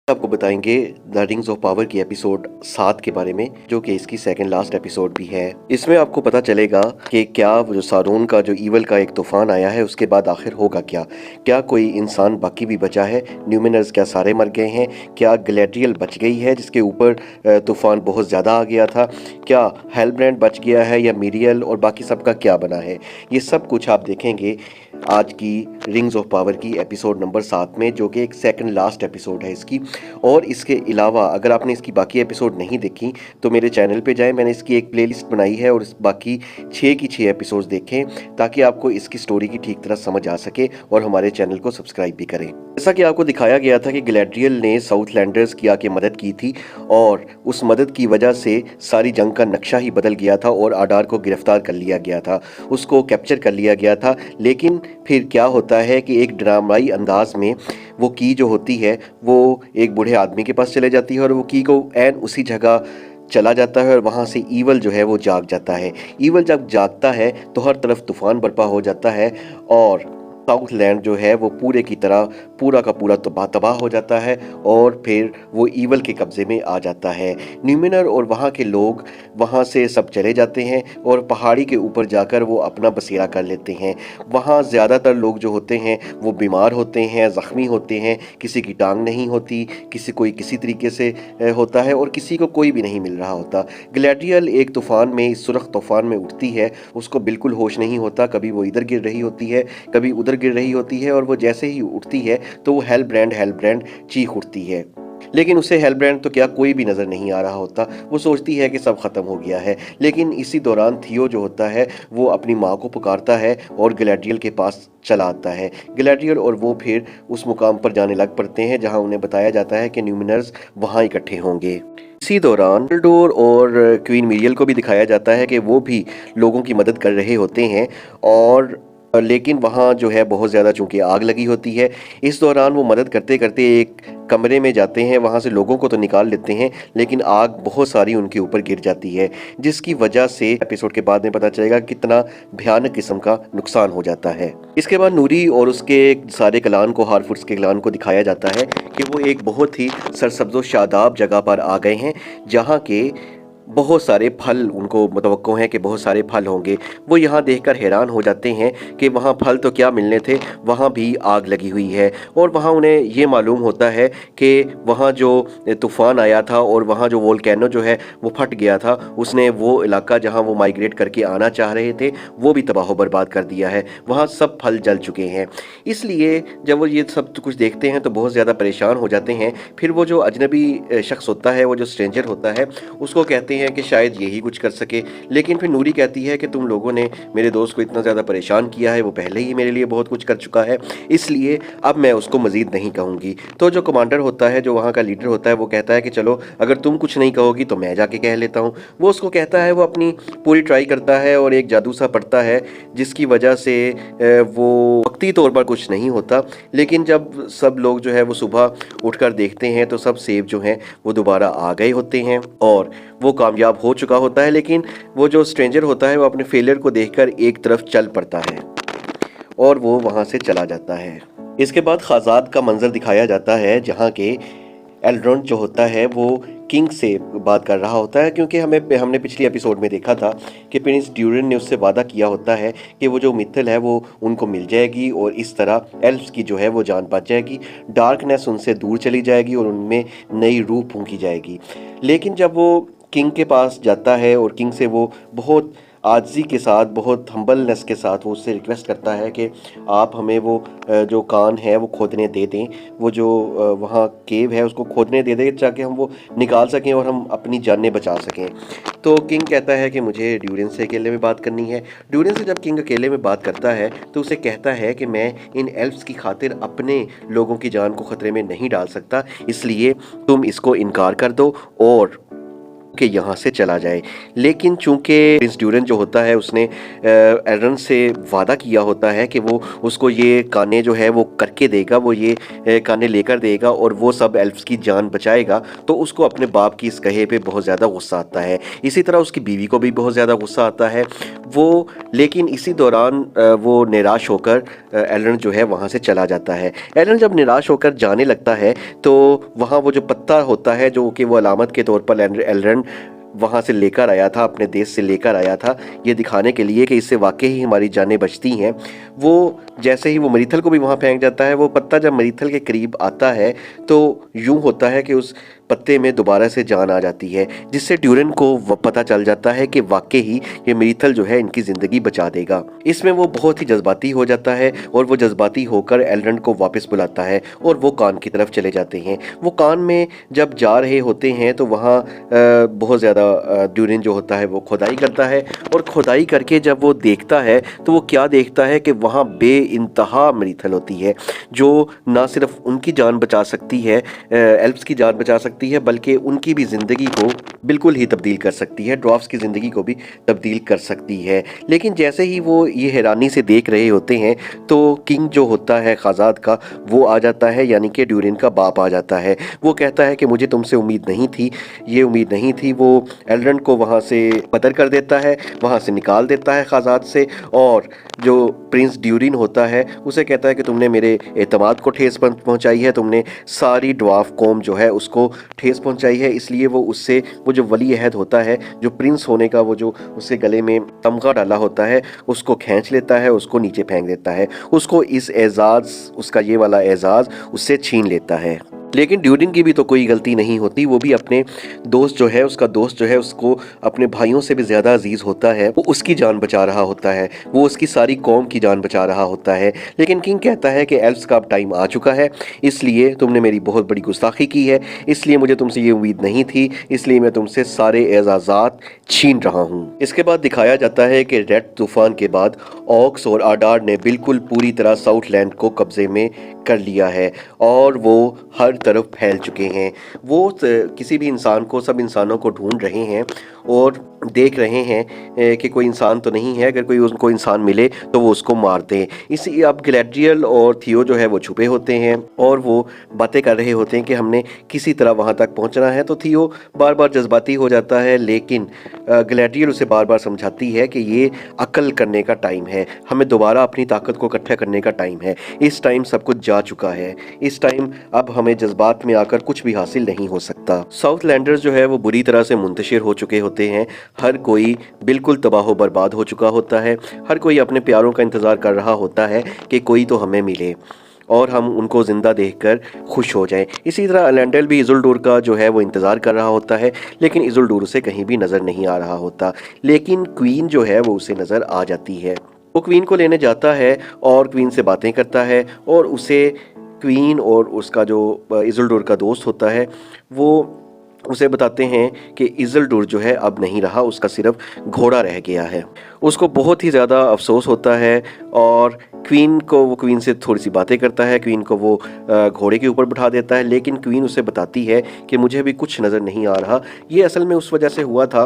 आपको बताएंगे the rings of power की एपिसोड 7 के बारे में, जो कि इसकी सेकंड लास्ट एपिसोड भी है। इसमें आपको पता चलेगा कि क्या जो सारोन का जो ईवल का एक तूफान आया है उसके बाद आखिर होगा क्या। क्या कोई इंसान बाकी भी बचा है? न्यूमिनर्स क्या सारे मर गए हैं? क्या गैलेड्रियल बच गई है जिसके ऊपर तूफान बहुत ज़्यादा आ गया था? क्या हेलब्रांड बच गया है या मिरियल, और बाकी सबका क्या बना है? ये सब कुछ आप देखेंगे आज की रिंग्स ऑफ पावर की एपिसोड नंबर 7 में, जो कि एक सेकंड लास्ट एपिसोड है इसकी। और इसके अलावा अगर आपने इसकी बाकी एपिसोड नहीं देखी तो मेरे चैनल पे जाएं, मैंने इसकी एक प्लेलिस्ट बनाई है और इस बाकी 6 की 6 एपिसोड्स देखें ताकि आपको इसकी स्टोरी की ठीक तरह समझ आ सके, और हमारे चैनल को सब्सक्राइब भी करें। जैसा कि आपको दिखाया गया था कि गैलेड्रियल ने साउथलैंडर्स की आके मदद की थी, और उस मदद की वजह से सारी जंग का नक्शा ही बदल गया था और आडार को गिरफ्तार कर लिया गया था, उसको कैप्चर कर लिया गया था। लेकिन फिर क्या होता है कि एक ड्रामाई अंदाज में वो की जो होती है वो एक बूढ़े आदमी के पास चले जाती है, और वो की को एन उसी जगह चला जाता है, और वहाँ से ईवल जो है वो जाग जाता है। ईवल जब जागता है तो हर तरफ तूफान बर्पा हो जाता है, और साउथलैंड जो है वो पूरे की तरह पूरा का पूरा तबाह हो जाता है, और फिर वो ईवल के कब्ज़े में आ जाता है। न्यूमिनर और वहाँ के लोग वहाँ से सब चले जाते हैं और पहाड़ी के ऊपर जाकर वो अपना बसेरा कर लेते हैं। वहाँ ज़्यादातर लोग जो होते हैं वो बीमार होते हैं, ज़ख्मी होते हैं, किसी की टांग नहीं होती, कोई किसी तरीके से होता है, और किसी को कोई भी नहीं मिल रहा होता। गैलेड्रियल एक तूफ़ान में, इस सुरख तूफ़ान में उठती है, उसको बिल्कुल होश नहीं होता, कभी वो इधर गिर रही होती है, कभी उधर गिर रही होती है, और वो जैसे ही उठती है तो वो हेलब्रांड चीख उठती है। लेकिन उसे हेलब्रांड तो क्या कोई भी नज़र नहीं आ रहा होता। वो सोचती है कि सब ख़त्म हो गया है। लेकिन इसी दौरान थियो जो होता है वो अपनी माँ को पुकारता है और गैलेड्रियल के पास चला आता है। गैलेड्रियल और वो फिर उस मुकाम पर जाने लग पड़ते हैं जहाँ उन्हें बताया जाता है कि न्यूमिनर्स वहाँ इकट्ठे होंगे। इसी दौरान डोर और क्वीन मिरियल को भी दिखाया जाता है कि वो भी लोगों की मदद कर रहे होते हैं, और लेकिन वहाँ जो है बहुत ज़्यादा चूंकि आग लगी होती है। इस दौरान वो मदद करते करते एक कमरे में जाते हैं, वहाँ से लोगों को तो निकाल लेते हैं, लेकिन आग बहुत सारी उनके ऊपर गिर जाती है, जिसकी वजह से एपिसोड के बाद में पता चलेगा कितना भयानक किस्म का नुकसान हो जाता है। इसके बाद नूरी और उसके सारे क्लान को, हारफुट्स के क्लान को दिखाया जाता है कि वो एक बहुत ही सरसब्ज़ो शादाब जगह पर आ गए हैं, जहाँ के बहुत सारे फल उनको मुतवक्को हैं कि बहुत सारे फल होंगे। वो यहाँ देखकर हैरान हो जाते हैं कि वहाँ फल तो क्या मिलने थे, वहाँ भी आग लगी हुई है। और वहाँ उन्हें ये मालूम होता है कि वहाँ जो तूफ़ान आया था और वहाँ जो वोल्केनो जो है वो फट गया था, उसने वो इलाका जहाँ वो माइग्रेट करके आना चाह रहे थे वो भी तबाह बर्बाद कर दिया है। वहाँ सब फल जल चुके हैं। इसलिए जब वो ये सब कुछ देखते हैं तो बहुत ज़्यादा परेशान हो जाते हैं। फिर वो जो अजनबी शख्स होता है, वो जो स्ट्रेंजर होता है, उसको कहते हैं कि शायद यही कुछ कर सके। लेकिन फिर नूरी कहती है कि तुम लोगों ने मेरे दोस्त को इतना ज़्यादा परेशान किया है, वो पहले ही मेरे लिए बहुत कुछ कर चुका है, इसलिए अब मैं उसको मज़ीद नहीं कहूँगी। तो जो कमांडर होता है, जो वहाँ का लीडर होता है, वो कहता है कि चलो अगर तुम कुछ नहीं कहोगी तो मैं जाके कह लेता हूँ। वो उसको कहता है, वो अपनी पूरी ट्राई करता है और एक जादू सा पड़ता है जिसकी वजह से वो वक्ती तौर पर कुछ नहीं होता। लेकिन जब सब लोग जो है वो सुबह उठकर देखते हैं तो सब सेब जो हैं वो दोबारा आ गए होते हैं और वो कामयाब हो चुका होता है। लेकिन वो जो स्ट्रेंजर होता है वो अपने फेलियर को देखकर एक तरफ चल पड़ता है और वो वहाँ से चला जाता है। इसके बाद खाजाद का मंजर दिखाया जाता है जहाँ के एल्रोंड जो होता है वो किंग से बात कर रहा होता है, क्योंकि हमने पिछली एपिसोड में देखा था कि प्रिंस ड्यूरिन ने उससे वादा किया होता है कि वो जो मित्तल है वो उनको मिल जाएगी और इस तरह एल्फ्स की जो है वो जान बच जाएगी, डार्कनेस उनसे दूर चली जाएगी और उनमें नई रूह फूंकी जाएगी। लेकिन जब वो किंग के पास जाता है और किंग से वो बहुत आजिज़ी के साथ, बहुत हम्बलनेस के साथ वो उससे रिक्वेस्ट करता है कि आप हमें वो जो कान है वो खोदने दे दें, वो जो वहाँ केव है उसको खोदने दे दें ताकि हम वो निकाल सकें और हम अपनी जानें बचा सकें। तो किंग कहता है कि मुझे ड्यूरिन से अकेले में बात करनी है। ड्यूरिन से जब किंग अकेले में बात करता है तो उसे कहता है कि मैं इन एल्फ्स की खातिर अपने लोगों की जान को ख़तरे में नहीं डाल सकता, इसलिए तुम इसको इनकार कर दो और कि यहाँ से चला जाए। लेकिन चूंकि प्रिंस ड्यूरन जो होता है उसने एल्रन से वादा किया होता है कि वो उसको ये काने जो है वो करके देगा, वो ये काने लेकर देगा और वो सब एल्फ्स की जान बचाएगा, तो उसको अपने बाप की इस कहे पे बहुत ज़्यादा गुस्सा आता है। इसी तरह उसकी बीवी को भी बहुत ज़्यादा गुस्सा आता है वो। लेकिन इसी दौरान वो निराश होकर एल्रन जो है वहाँ से चला जाता है। एल्रन जब निराश होकर जाने लगता है तो वहाँ वो जो पत्ता होता है जो कि वो अलामत के तौर पर एल्रन वहाँ से लेकर आया था, अपने देश से लेकर आया था, ये दिखाने के लिए कि इससे वाकई ही हमारी जानें बचती हैं, वो जैसे ही वो मरीथल को भी वहाँ फेंक जाता है, वो पत्ता जब मरीथल के करीब आता है तो यूं होता है कि उस पत्ते में दोबारा से जान आ जाती है, जिससे ड्यूरन को पता चल जाता है कि वाकई ही ये मरीथल जो है इनकी ज़िंदगी बचा देगा। इसमें वो बहुत ही जज्बाती हो जाता है और वो जज्बाती होकर एल्रन को वापस बुलाता है और वो कान की तरफ चले जाते हैं। वो कान में जब जा रहे होते हैं तो वहाँ बहुत ज़्यादा ड्यूरन जो होता है वो खुदाई करता है और खुदाई करके जब वो देखता है तो वो क्या देखता है कि वहाँ बेइंतहा मरीथल होती है जो ना सिर्फ उनकी जान बचा सकती है, एल्फ्स की जान बचा सकती है, बल्कि उनकी भी ज़िंदगी को बिल्कुल ही तब्दील कर सकती है, ड्वार्फ्स की ज़िंदगी को भी तब्दील कर सकती है। लेकिन जैसे ही वो ये हैरानी से देख रहे होते हैं तो किंग जो होता है खाजाद का वो आ जाता है, यानी कि ड्यूरन का बाप आ जाता है। वो कहता है कि मुझे तुमसे उम्मीद नहीं थी, ये उम्मीद नहीं थी। वो एल्रन को वहाँ से कत्ल कर देता है, वहाँ से निकाल देता है खाजाद से, और जो प्रिंस ड्यूरिन होता है उसे कहता है कि तुमने मेरे एतमाद को ठेस पहुँचाई है, तुमने सारी ड्वार्फ कौम जो है उसको ठेस पहुँचाई है। इसलिए वो उससे वो जो वली अहद होता है, जो प्रिंस होने का वो जो उसके गले में तमगा डाला होता है, उसको खींच लेता है, उसको नीचे फेंक देता है, उसको इस एजाज़, उसका ये वाला एजाज़ उससे छीन लेता है। लेकिन ड्यूरिन की भी तो कोई गलती नहीं होती, वो भी अपने दोस्त जो है, उसका दोस्त जो है उसको अपने भाइयों से भी ज़्यादा अजीज़ होता है, वो उसकी जान बचा रहा होता है, वो उसकी सारी कौम की जान बचा रहा होता है। लेकिन किंग कहता है कि एल्फ्स का अब टाइम आ चुका है, इसलिए तुमने मेरी बहुत बड़ी गुस्ताखी की है, इसलिए मुझे तुमसे ये उम्मीद नहीं थी, इसलिए मैं तुमसे सारे एजाज़ात छीन रहा हूँ। इसके बाद दिखाया जाता है कि रेड तूफान के बाद ऑक्स और आडार ने बिल्कुल पूरी तरह साउथलैंड को कब्जे में कर लिया है और वो हर तरफ फैल चुके हैं। वो किसी भी इंसान को, सब इंसानों को ढूंढ रहे हैं और देख रहे हैं कि कोई इंसान तो नहीं है, अगर कोई उनको इंसान मिले तो वो उसको मार दें। इसी अब गैलेड्रियल और थियो जो है वो छुपे होते हैं और वो बातें कर रहे होते हैं कि हमने किसी तरह वहाँ तक पहुँचना है। तो थियो बार बार जज्बाती हो जाता है, लेकिन गैलेड्रियल उसे बार बार समझाती है कि ये अकल करने का टाइम है, हमें दोबारा अपनी ताकत को इकट्ठा करने का टाइम है, इस टाइम सब कुछ जा चुका है, इस टाइम अब हमें जज्बात में आकर कुछ भी हासिल नहीं हो सकता। साउथलैंडर्स जो है वो बुरी तरह से मुंतशिर हो चुके होते हैं, हर कोई बिल्कुल तबाह बर्बाद हो चुका होता है, हर कोई अपने प्यारों का इंतज़ार कर रहा होता है कि कोई तो हमें मिले और हम उनको ज़िंदा देखकर खुश हो जाएं। इसी तरह एलेंडेल भी इज़ुल्डूर का जो है वो इंतज़ार कर रहा होता है, लेकिन इज़ुल्डूर उसे कहीं भी नज़र नहीं आ रहा होता। लेकिन क्वीन जो है वो उसे नज़र आ जाती है। वो क्वीन को लेने जाता है और क्वीन से बातें करता है और उसे क्वीन और उसका जो इज़ुल्डूर का दोस्त होता है वो उसे बताते हैं कि इज़ुल्डूर जो है अब नहीं रहा, उसका सिर्फ घोड़ा रह गया है। उसको बहुत ही ज़्यादा अफसोस होता है और वो क्वीन से थोड़ी सी बातें करता है, क्वीन को वो घोड़े के ऊपर बिठा देता है, लेकिन क्वीन उसे बताती है कि मुझे भी कुछ नज़र नहीं आ रहा। ये असल में उस वजह से हुआ था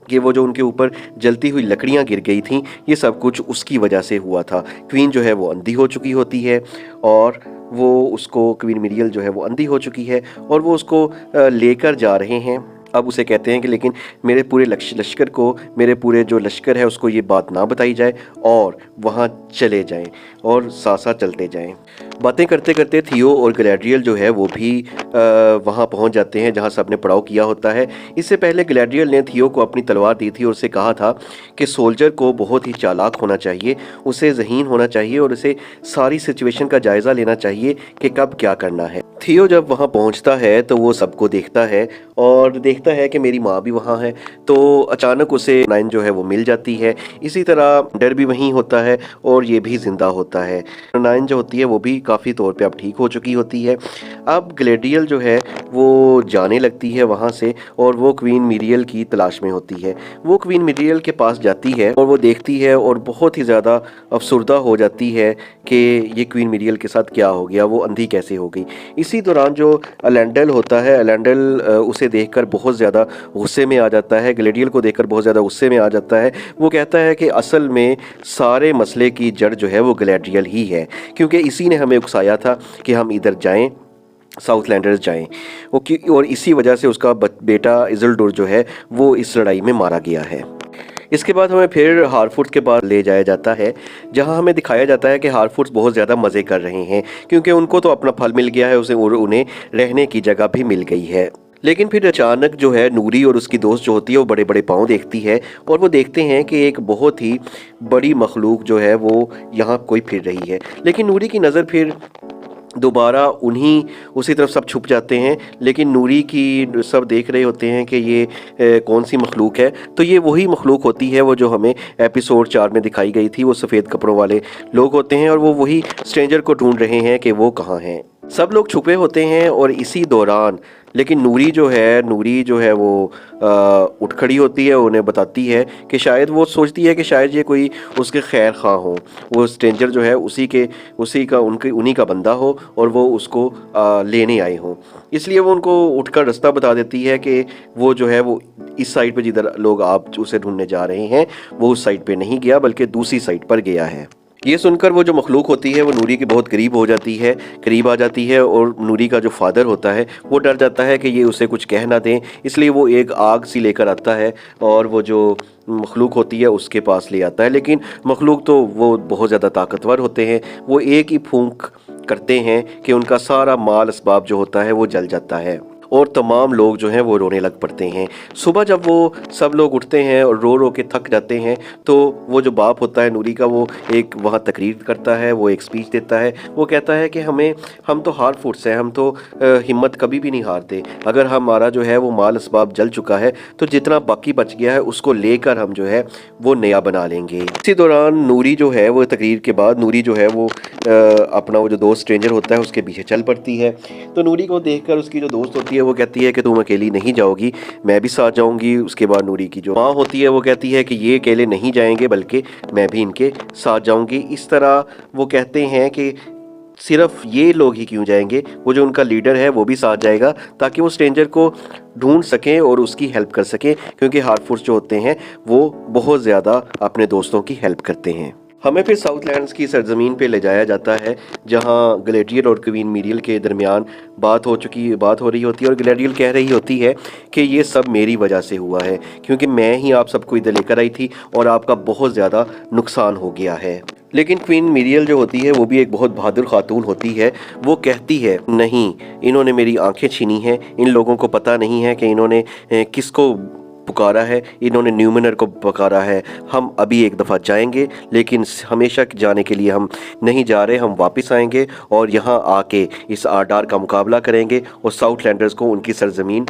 कि वो जो उनके ऊपर जलती हुई लकड़ियां गिर गई थीं, ये सब कुछ उसकी वजह से हुआ था। क्वीन जो है वो अंधी हो चुकी होती है और क्वीन मिरियल जो है वो अंधी हो चुकी है और वो उसको लेकर जा रहे हैं। अब उसे कहते हैं कि लेकिन मेरे पूरे लश्कर को, मेरे पूरे जो लश्कर है उसको ये बात ना बताई जाए और वहाँ चले जाएं और साथ साथ चलते जाएं। बातें करते करते थियो और गैलेड्रियल जो है वो भी वहाँ पहुँच जाते हैं जहाँ सबने पड़ाव किया होता है। इससे पहले गैलेड्रियल ने थियो को अपनी तलवार दी थी और उसे कहा था कि सोल्जर को बहुत ही चालाक होना चाहिए, उसे ज़हीन होना चाहिए और उसे सारी सिचुएशन का जायज़ा लेना चाहिए कि कब क्या करना है। थियो जब वहाँ पहुँचता है तो वो सबको देखता है और देखता है कि मेरी माँ भी वहाँ है, तो अचानक उसे नाइन जो है वो मिल जाती है। इसी तरह डर भी वहीं होता है और ये भी ज़िंदा होता है। नाइन जो होती है वो भी काफ़ी तौर पे अब ठीक हो चुकी होती है। अब गैलेड्रियल जो है वो जाने लगती है वहाँ से और वो क्वीन मिरियल की तलाश में होती है। वो क्वीन मिरियल के पास जाती है और वो देखती है और बहुत ही ज़्यादा अफसुर्दा हो जाती है कि ये क्वीन मिरियल के साथ क्या हो गया, वो अंधी कैसे हो गई। इसी दौरान जो एलेंडल होता है, एलेंडल उसे देखकर बहुत ज़्यादा गुस्से में आ जाता है, गैलेडियल को देखकर बहुत ज़्यादा गुस्से में आ जाता है। वो कहता है कि असल में सारे मसले की जड़ जो है वो गैलेडियल ही है, क्योंकि इसी ने हमें उकसाया था कि हम इधर जाएं, साउथलैंडर्स जाएं। और इसी वजह से उसका बेटा इज़िल्डुर जो है वो इस लड़ाई में मारा गया है। इसके बाद हमें फिर हारफोर्ड के पास ले जाया जाता है, जहां हमें दिखाया जाता है कि हारफोर्ड बहुत ज़्यादा मज़े कर रहे हैं, क्योंकि उनको तो अपना फल मिल गया है, उसे और उन्हें रहने की जगह भी मिल गई है। लेकिन फिर अचानक जो है नूरी और उसकी दोस्त जो होती है वो बड़े बड़े पाँव देखती है और वो देखते हैं कि एक बहुत ही बड़ी मखलूक जो है वो यहाँ कोई फिर रही है। लेकिन नूरी की नज़र फिर दोबारा उसी तरफ सब छुप जाते हैं, लेकिन नूरी की सब देख रहे होते हैं कि ये कौन सी मखलूक है। तो ये वही मखलूक होती है वो जो हमें एपिसोड 4 में दिखाई गई थी। वो सफ़ेद कपड़ों वाले लोग होते हैं और वो वही स्ट्रेंजर को ढूंढ रहे हैं कि वो कहाँ हैं। सब लोग छुपे होते हैं और इसी दौरान लेकिन नूरी जो है वो उठ खड़ी होती है, उन्हें बताती है कि शायद वो सोचती है कि शायद ये कोई उसके खैर खा हो, वो स्ट्रेंजर जो है उन्हीं का बंदा हो और वो उसको लेने आए हों। इसलिए वो उनको उठकर रास्ता बता देती है कि वो जो है वो इस साइड पे जिधर लोग आप उसे ढूंढने जा रहे हैं वो उस साइड पे नहीं गया बल्कि दूसरी साइड पर गया है। ये सुनकर वो जो मखलूक होती है वो नूरी के बहुत करीब आ जाती है और नूरी का जो फादर होता है वो डर जाता है कि ये उसे कुछ कह ना दें, इसलिए वो एक आग सी लेकर आता है और वो जो मखलूक होती है उसके पास ले आता है। लेकिन मखलूक तो वो बहुत ज़्यादा ताकतवर होते हैं, वो एक ही फूंक करते हैं कि उनका सारा माल असबाब जो होता है वो जल जाता है और तमाम लोग जो हैं वो रोने लग पड़ते हैं। सुबह जब वो सब लोग उठते हैं और रो रो के थक जाते हैं तो वो जो बाप होता है नूरी का वो एक वहाँ तकरीर करता है, वो एक स्पीच देता है। वो कहता है कि हम तो हारफोर्स हैं, हम तो हिम्मत कभी भी नहीं हारते। अगर हमारा जो है वो माल असबाब जल चुका है तो जितना बाकी बच गया है उसको लेकर हम जो है वो नया बना लेंगे। इसी दौरान नूरी जो है वो तकरीर के बाद नूरी जो है वो अपना वो जो दोस्त स्ट्रेंजर होता है उसके पीछे चल पड़ती है। तो नूरी को देखकर उसकी जो दोस्त होती है वो कहती है कि तुम अकेली नहीं जाओगी, मैं भी साथ जाऊंगी। उसके बाद नूरी की जो माँ होती है वो कहती है कि ये अकेले नहीं जाएंगे बल्कि मैं भी इनके साथ जाऊंगी। इस तरह वो कहते हैं कि सिर्फ ये लोग ही क्यों जाएंगे, वो जो उनका लीडर है वो भी साथ जाएगा ताकि वो स्ट्रेंजर को ढूंढ सकें और उसकी हेल्प कर सकें, क्योंकि हारफोर्स जो होते हैं वो बहुत ज़्यादा अपने दोस्तों की हेल्प करते हैं। हमें फिर साउथलैंड्स की सरजमीन पे ले जाया जाता है जहां गैलेडियल और क्वीन मिरियल के दरमियान बात हो रही होती है और गैलेडियल कह रही होती है कि ये सब मेरी वजह से हुआ है, क्योंकि मैं ही आप सबको इधर लेकर आई थी और आपका बहुत ज़्यादा नुकसान हो गया है। लेकिन क्वीन मिरियल जो होती है वो भी एक बहुत बहादुर खातून होती है। वो कहती है नहीं, इन्होंने मेरी आंखें छीनी हैं, इन लोगों को पता नहीं है कि इन्होंने किसको पुकारा है, इन्होंने न्यूमिनर को पुकारा है। हम अभी एक दफ़ा जाएंगे लेकिन हमेशा जाने के लिए हम नहीं जा रहे, हम वापस आएंगे और यहाँ आके इस आर्डार का मुकाबला करेंगे और साउथलैंडर्स को उनकी सरजमीन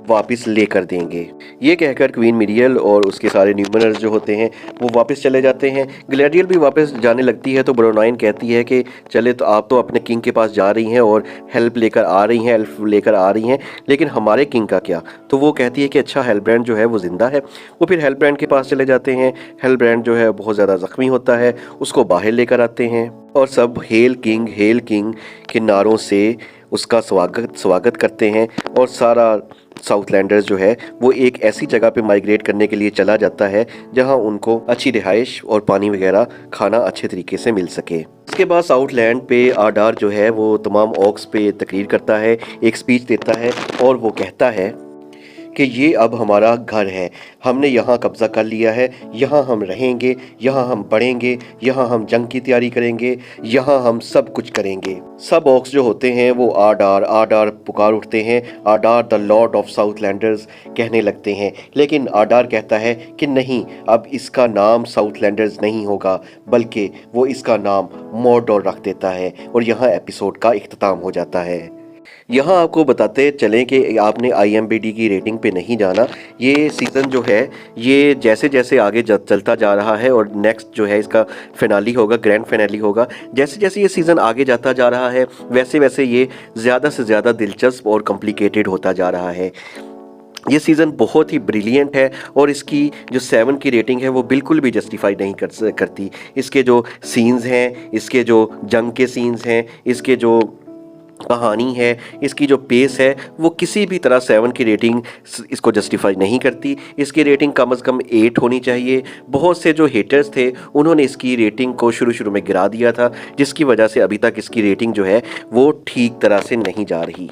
वापस लेकर देंगे। ये कहकर क्वीन मिरियल और उसके सारे न्यूमिनर्स जो होते हैं वो वापस चले जाते हैं। गैलेडियल भी वापस जाने लगती है तो ब्रोनाइन कहती है कि चले, तो आप तो अपने किंग के पास जा रही हैं और हेल्प लेकर आ रही हैं, लेकिन हमारे किंग का क्या? तो वो कहती है कि अच्छा, हेलब्रांड जो है वो ज़िंदा है। वो फिर हेलब्रांड के पास चले जाते हैं। हेलब्रांड जो है बहुत ज़्यादा ज़ख्मी होता है, उसको बाहर लेकर आते हैं और सब हेल किंग के नारों से उसका स्वागत करते हैं और सारा साउथलैंडर्स जो है वो एक ऐसी जगह पे माइग्रेट करने के लिए चला जाता है जहां उनको अच्छी रिहाइश और पानी वगैरह खाना अच्छे तरीके से मिल सके। इसके बाद साउथलैंड पे आर्डार जो है वो तमाम ऑक्स पे तकरीर करता है, एक स्पीच देता है और वो कहता है कि ये अब हमारा घर है, हमने यहाँ कब्ज़ा कर लिया है, यहाँ हम रहेंगे, यहाँ हम पढ़ेंगे, यहाँ हम जंग की तैयारी करेंगे, यहाँ हम सब कुछ करेंगे। सब ऑक्स जो होते हैं वो आर्डार पुकार उठते हैं, आर्डार द लॉर्ड ऑफ साउथलैंडर्स कहने लगते हैं। लेकिन आर्डार कहता है कि नहीं, अब इसका नाम साउथलैंडर्स नहीं होगा बल्कि वो इसका नाम मॉर्डोर रख देता है और यहाँ एपिसोड का इख्तिताम हो जाता है। यहाँ आपको बताते चलें कि आपने IMDb की रेटिंग पे नहीं जाना। ये सीज़न जो है ये जैसे जैसे आगे चलता जा रहा है और नेक्स्ट जो है इसका फिनाली होगा, ग्रैंड फिनाली होगा, जैसे जैसे ये सीज़न आगे जाता जा रहा है वैसे वैसे ये ज़्यादा से ज़्यादा दिलचस्प और कॉम्प्लिकेटेड होता जा रहा है। ये सीज़न बहुत ही ब्रिलियंट है और इसकी जो 7 की रेटिंग है वो बिल्कुल भी जस्टिफाई नहीं करती। इसके जो सीन्स हैं, इसके जो जंग के सीन्स हैं, इसके जो कहानी है, इसकी जो पेस है, वो किसी भी तरह 7 की रेटिंग इसको जस्टिफाई नहीं करती। इसकी रेटिंग कम से कम 8 होनी चाहिए। बहुत से जो हेटर्स थे उन्होंने इसकी रेटिंग को शुरू में गिरा दिया था, जिसकी वजह से अभी तक इसकी रेटिंग जो है वो ठीक तरह से नहीं जा रही।